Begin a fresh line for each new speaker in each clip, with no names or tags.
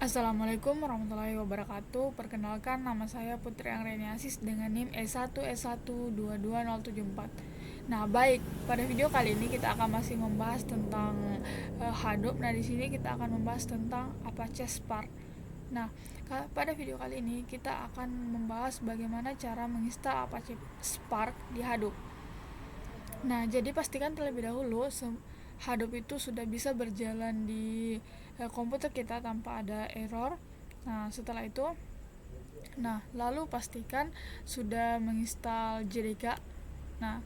Assalamualaikum warahmatullahi wabarakatuh. Perkenalkan, nama saya Putri Angreniasis dengan NIM S1S1222074. Nah, baik. Pada video kali ini kita akan masih membahas tentang Hadoop. Nah, di sini kita akan membahas tentang Apache Spark. Nah, pada video kali ini kita akan membahas bagaimana cara menginstal Apache Spark di Hadoop. Nah, jadi pastikan terlebih dahulu Hadoop itu sudah bisa berjalan di komputer kita tanpa ada error. Nah, setelah itu, lalu pastikan sudah menginstal JDK. Nah,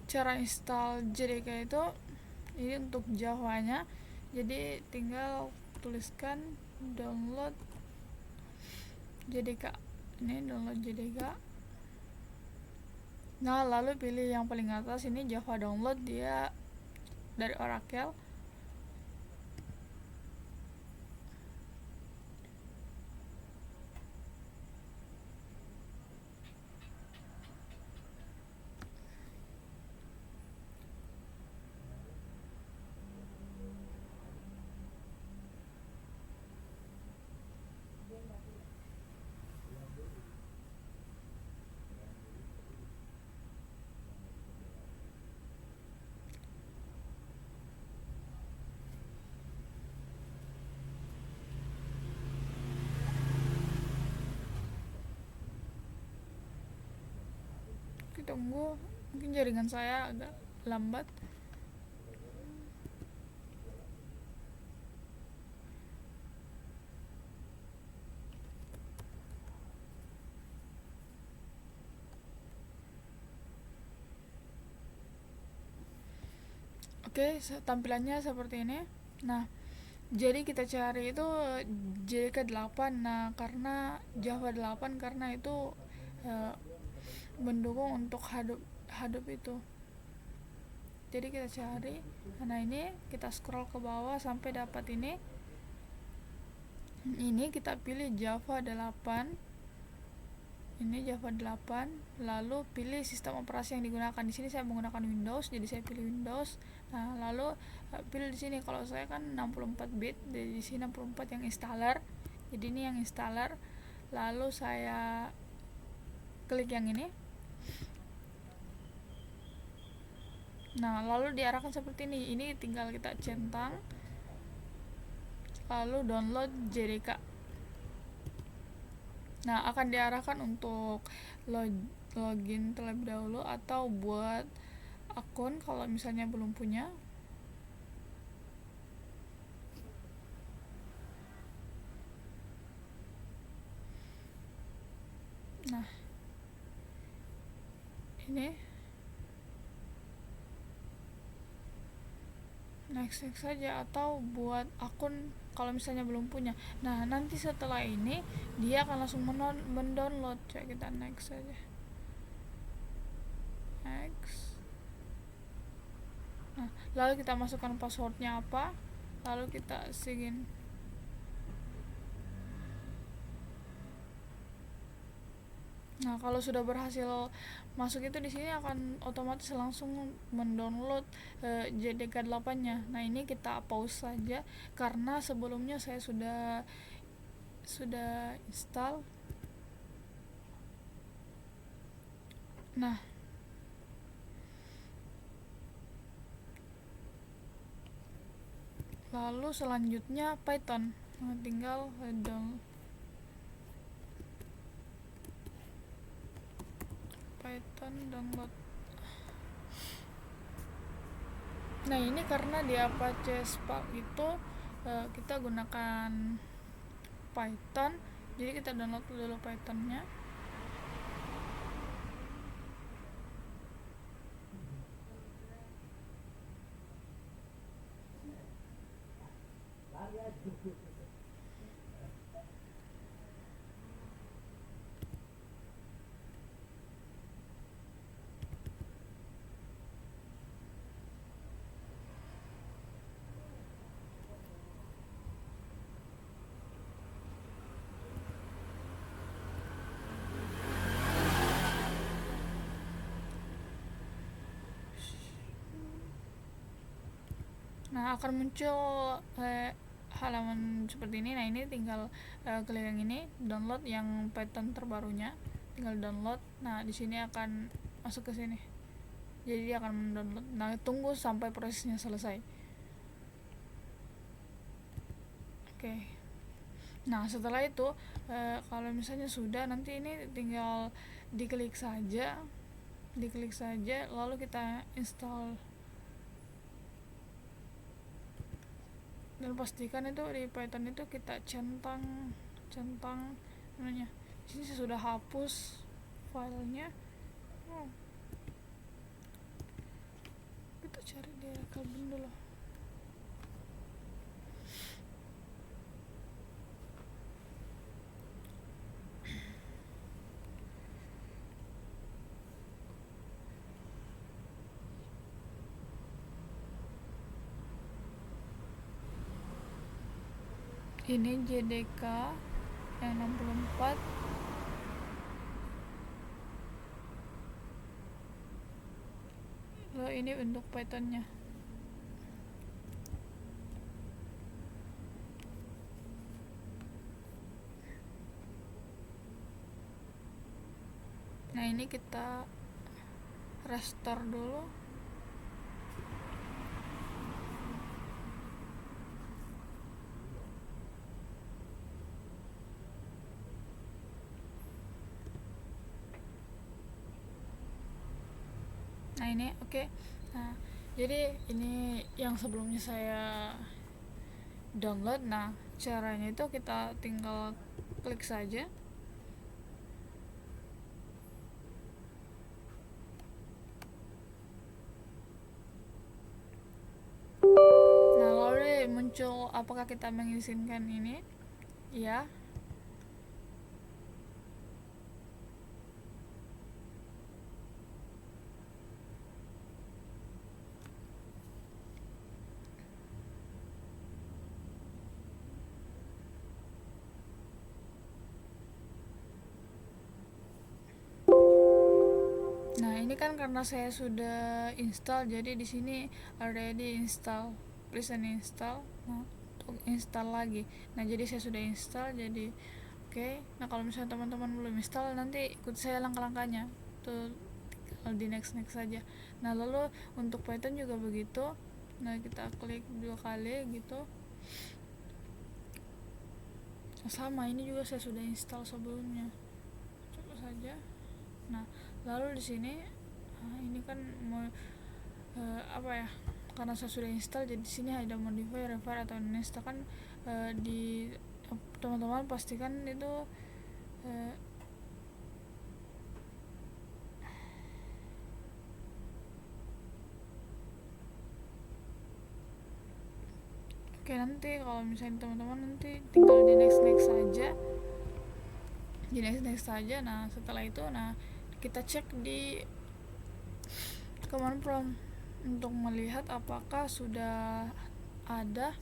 cara install JDK itu ini untuk Java-nya. Jadi tinggal tuliskan download JDK. Ini download JDK. Nah, lalu pilih yang paling atas ini Java download, dia dari Oracle. Kita tunggu, mungkin jaringan saya agak lambat. Oke, tampilannya seperti ini. Nah, jadi kita cari itu JDK 8. Nah, karena Java 8 karena itu mendukung untuk Hadoop itu. Jadi kita cari. Nah, ini kita scroll ke bawah sampai dapat ini. Ini kita pilih Java 8. Ini Java 8, lalu pilih sistem operasi yang digunakan. Di sini saya menggunakan Windows, jadi saya pilih Windows. Nah, lalu pilih di sini, kalau saya kan 64 bit, jadi di sini 64 yang installer. Jadi ini yang installer. Lalu saya klik yang ini. Nah, lalu diarahkan seperti ini. Ini tinggal kita centang, lalu download JDK. Nah, akan diarahkan untuk login terlebih dahulu atau buat akun kalau misalnya belum punya. Nah, ini next saja, atau buat akun kalau misalnya belum punya. Nah, nanti setelah ini dia akan langsung mendownload. Coba kita next saja. Next. Nah, lalu kita masukkan passwordnya apa, lalu kita sign. Nah, kalau sudah berhasil masuk itu, di sini akan otomatis langsung mendownload JDK 8-nya. Nah, ini kita pause saja karena sebelumnya saya sudah install. Nah, lalu selanjutnya Python. Nah, tinggal Python download. Nah, ini karena di Apache Spark itu kita gunakan Python, jadi kita download dulu Pythonnya. Nah, akan muncul halaman seperti ini. Nah, ini tinggal klik yang ini, download yang Python terbarunya, tinggal download. Nah, di sini akan masuk ke sini, jadi dia akan mendownload. Nah, tunggu sampai prosesnya selesai. Oke. Nah, setelah itu kalau misalnya sudah, nanti ini tinggal diklik saja, lalu kita install. Dan pastikan itu di Python itu kita centang namanya. Di sini saya sudah hapus filenya. Kita cari di rekabin dulu. Ini JDK yang 64. Lalu ini untuk Pythonnya. Nah, ini kita restore dulu. Nah, ini oke. Nah, jadi ini yang sebelumnya saya download. Nah, caranya itu kita tinggal klik saja. Nah, lalu muncul apakah kita mengizinkan ini? Ya. Nah, ini kan karena saya sudah install, jadi di sini already install, please uninstall. Nah, untuk install lagi. Nah, jadi saya sudah install, jadi oke. Nah, kalau misalnya teman-teman belum install, nanti ikut saya langkah-langkahnya. Tuh, di next saja. Nah, lalu untuk Python juga begitu. Nah, kita klik 2 kali gitu. Sama, ini juga saya sudah install sebelumnya. Coba saja. Nah, lalu di sini ini kan mau apa ya, karena saya sudah install, jadi di sini ada modify, refer atau install kan. Di teman-teman pastikan itu oke, nanti kalau misalnya teman-teman nanti tinggal di next saja, Nah, setelah itu, nah, kita cek di command prompt untuk melihat apakah sudah ada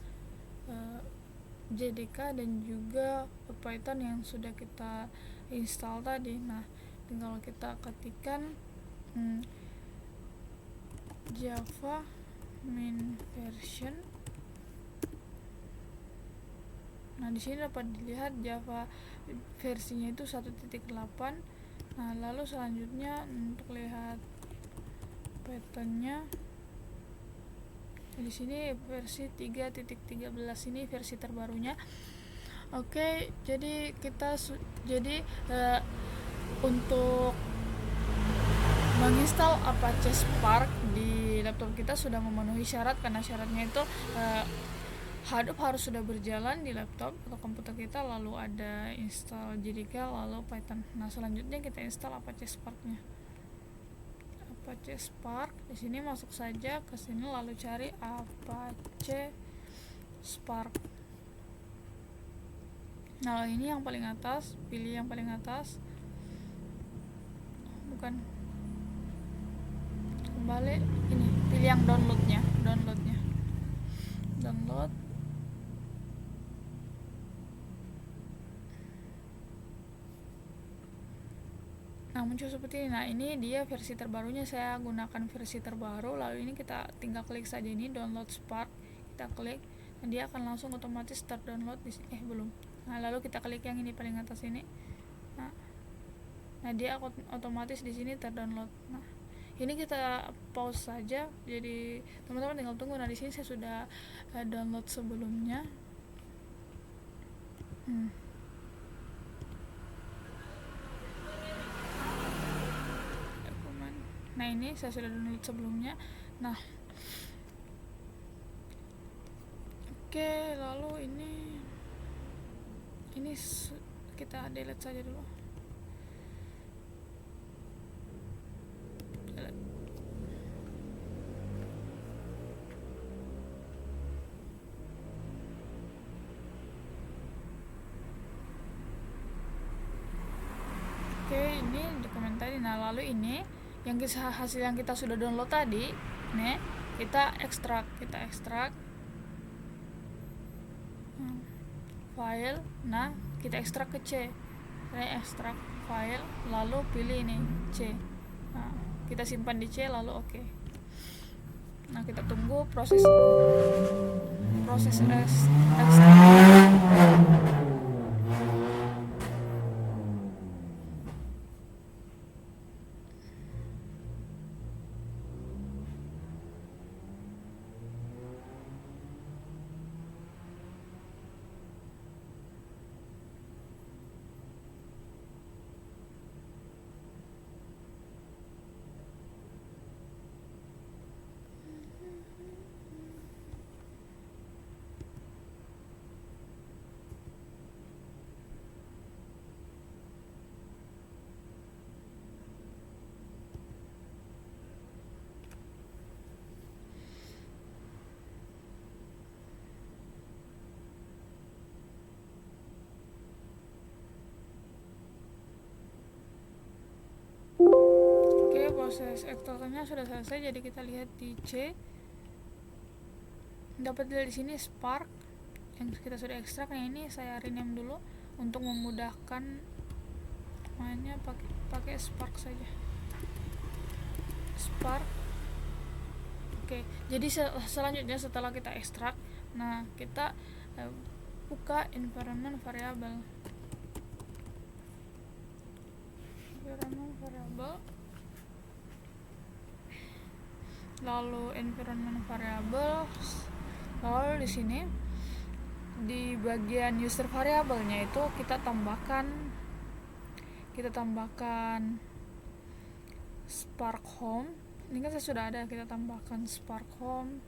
JDK dan juga Python yang sudah kita install tadi. Nah, tinggal kita ketikkan Java main version. Nah, di sini dapat dilihat Java versinya itu 1.8. Nah, lalu selanjutnya untuk lihat Pythonnya, di sini versi 3.13, ini versi terbarunya. Oke, jadi kita untuk menginstal Apache Spark di laptop kita sudah memenuhi syarat, karena syaratnya itu Hadoop harus sudah berjalan di laptop atau komputer kita, lalu ada install JDK, lalu Python. Nah, selanjutnya kita install Apache Spark-nya. Apache Spark, di sini masuk saja ke sini, lalu cari Apache Spark. Nah, ini yang paling atas, pilih yang paling atas. Bukan. Kembali ini, pilih yang download. Nah, muncul seperti ini. Nah, ini dia versi terbarunya, saya gunakan versi terbaru. Lalu ini kita tinggal klik saja ini download Spark, kita klik, dan dia akan langsung otomatis terdownload di sini. Belum. Nah, lalu kita klik yang ini paling atas ini. Nah, dia otomatis di sini terdownload. Nah, ini kita pause saja, jadi teman-teman tinggal tunggu. Nah, di sini saya sudah download sebelumnya. Dokumen. Nah, ini saya sudah download sebelumnya. Nah, oke, lalu ini kita delete saja dulu. Oke, ini dokumen tadi. Nah, lalu ini yang hasil yang kita sudah download tadi, nih, kita ekstrak file. Nah, kita ekstrak ke C. Saya ekstrak file, lalu pilih ini C. Nah, kita simpan di C, lalu oke. Nah, kita tunggu proses ekstrak. Proses ekstraksinya sudah selesai, jadi kita lihat di C. Dapat dari sini Spark yang kita sudah ekstrak. Yang ini saya rename dulu untuk memudahkan mainnya, pakai Spark saja. Spark. Oke, jadi selanjutnya setelah kita ekstrak, nah kita buka environment variable. Lalu environment variable, lalu di sini di bagian user variabelnya itu kita tambahkan Spark Home. Ini kan saya sudah ada, kita tambahkan Spark Home,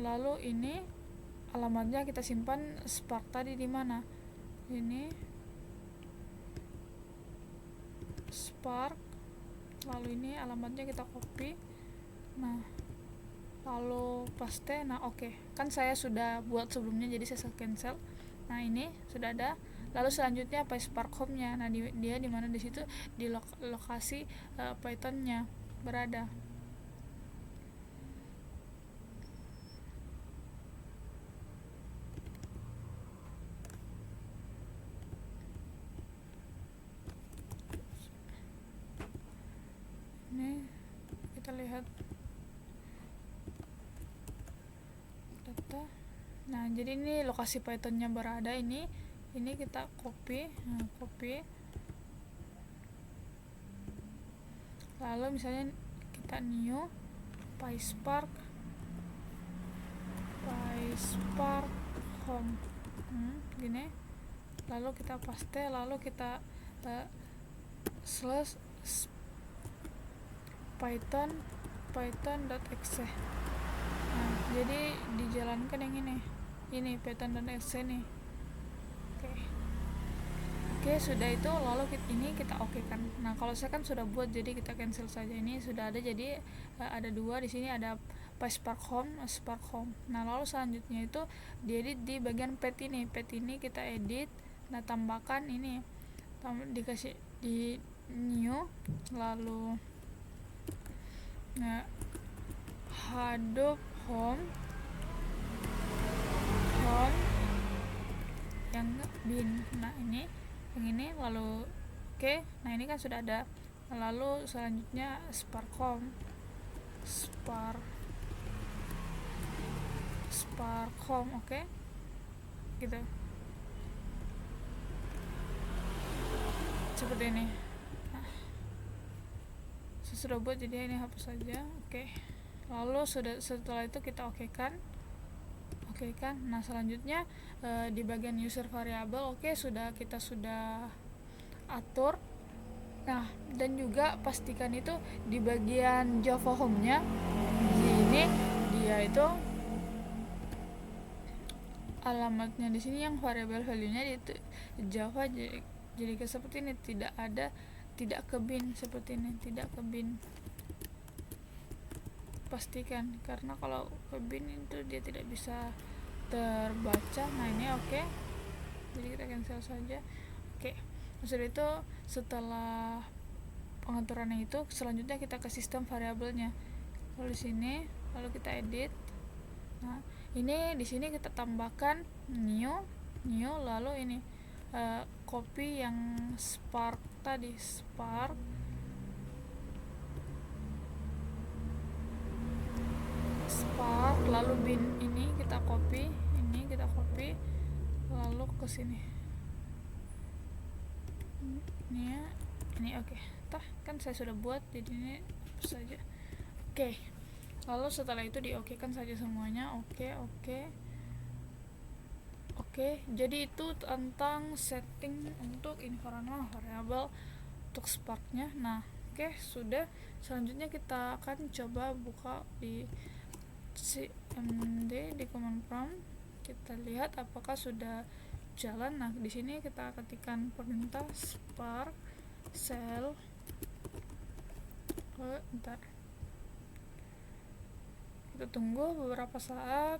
lalu ini alamatnya kita simpan Spark tadi di mana? Ini Spark, lalu ini alamatnya kita copy. Nah, lalu paste. Nah, oke. Kan saya sudah buat sebelumnya, jadi saya cancel. Nah, ini sudah ada. Lalu selanjutnya apa? Spark Home-nya. Nah, dia di mana? Di situ, di lokasi Python-nya berada. Ini kita lihat data. Nah, jadi ini lokasi Python-nya berada ini kita copy. Nah, copy. Lalu misalnya kita new PySpark home. Gini. Lalu kita paste, lalu kita slash python.exe. Nah, jadi dijalankan yang ini python.exe nih. Oke, sudah itu, lalu ini kita oke kan. Nah, kalau saya kan sudah buat, jadi kita cancel saja. Ini sudah ada, jadi ada dua di sini, ada PySpark Home, Spark Home. Nah, lalu selanjutnya itu diedit di bagian path ini kita edit. Nah, tambahkan ini, dikasih di new, lalu Hadoop home yang bin. Nah, ini yang ini, lalu oke. Nah, ini kan sudah ada lalu selanjutnya sparcom oke, gitu seperti ini. Nah, saya sudah buat, jadi ini hapus saja. Oke, lalu setelah itu kita oke kan. Nah, selanjutnya di bagian user variable, kita sudah atur. Nah, dan juga pastikan itu di bagian Java home-nya di sini dia itu alamatnya di sini yang variable value-nya itu Java, jadi seperti ini, tidak ke bin seperti ini, tidak ke bin. Pastikan, karena kalau ke bin itu dia tidak bisa terbaca. Nah, ini oke. Jadi kita cancel saja. Oke. Maksud itu setelah pengaturannya itu, selanjutnya kita ke sistem variabelnya. Lalu di sini, lalu kita edit. Nah, ini di sini kita tambahkan new, lalu ini copy yang spark tadi, spark lalu bin ini kita copy, lalu ke sini. Ini oke. Kan saya sudah buat, jadi ini hapus saja. Oke. Lalu setelah itu diokekan saja semuanya. Oke, jadi itu tentang setting untuk environment variable untuk Spark-nya. Nah, sudah. Selanjutnya kita akan coba buka di cmd di command prompt. Kita lihat apakah sudah jalan. Nah, di sini kita ketikkan perintah spark shell. Bentar. Kita tunggu beberapa saat.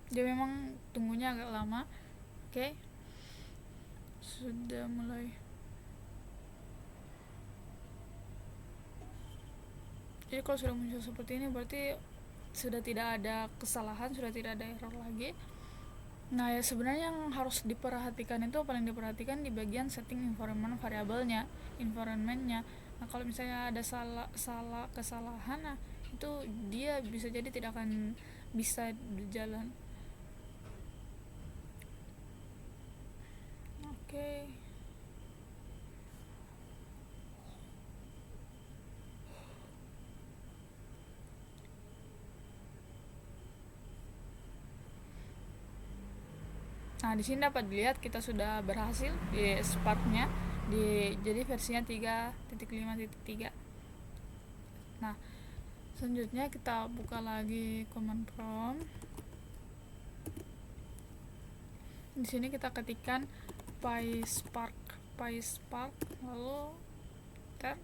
Dia memang tunggunya agak lama. Sudah mulai. Jadi kalau sudah muncul seperti ini berarti sudah tidak ada kesalahan, sudah tidak ada error lagi. Nah, ya sebenarnya yang harus diperhatikan itu paling diperhatikan di bagian setting environment variabelnya, environmentnya. Nah, kalau misalnya ada kesalahan, nah itu dia bisa jadi tidak akan bisa berjalan. Oke. Nah, di sini dapat dilihat kita sudah berhasil di Spark-nya jadi versinya 3.5.3. Nah, selanjutnya kita buka lagi command prompt. Di sini kita ketikkan PySpark lalu tab.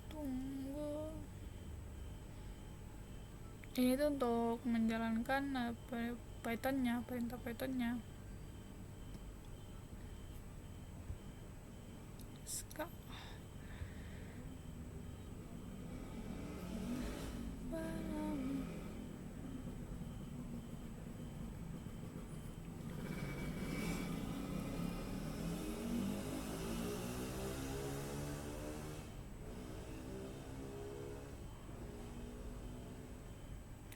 Tunggu. Ini tuh untuk menjalankan perintah Pythonnya.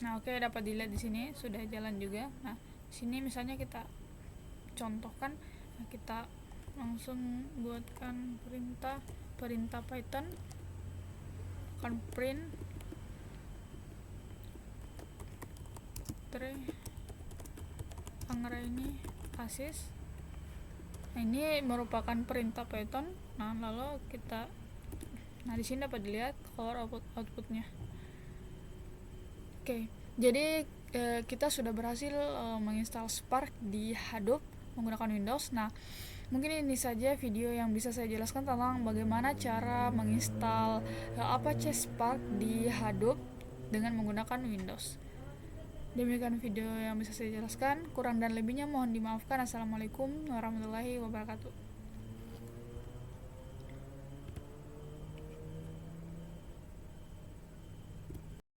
Nah, dapat dilihat di sini sudah jalan juga. Nah, sini misalnya kita contohkan, nah kita langsung buatkan perintah Python akan print Anggra ini asis. Nah, ini merupakan perintah Python. Nah, lalu kita Nah, di sini dapat dilihat keluar outputnya. Oke, jadi kita sudah berhasil menginstal Spark di Hadoop menggunakan Windows. Nah, mungkin ini saja video yang bisa saya jelaskan tentang bagaimana cara menginstal Apache Spark di Hadoop dengan menggunakan Windows. Demikian video yang bisa saya jelaskan, kurang dan lebihnya mohon dimaafkan. Assalamualaikum warahmatullahi wabarakatuh.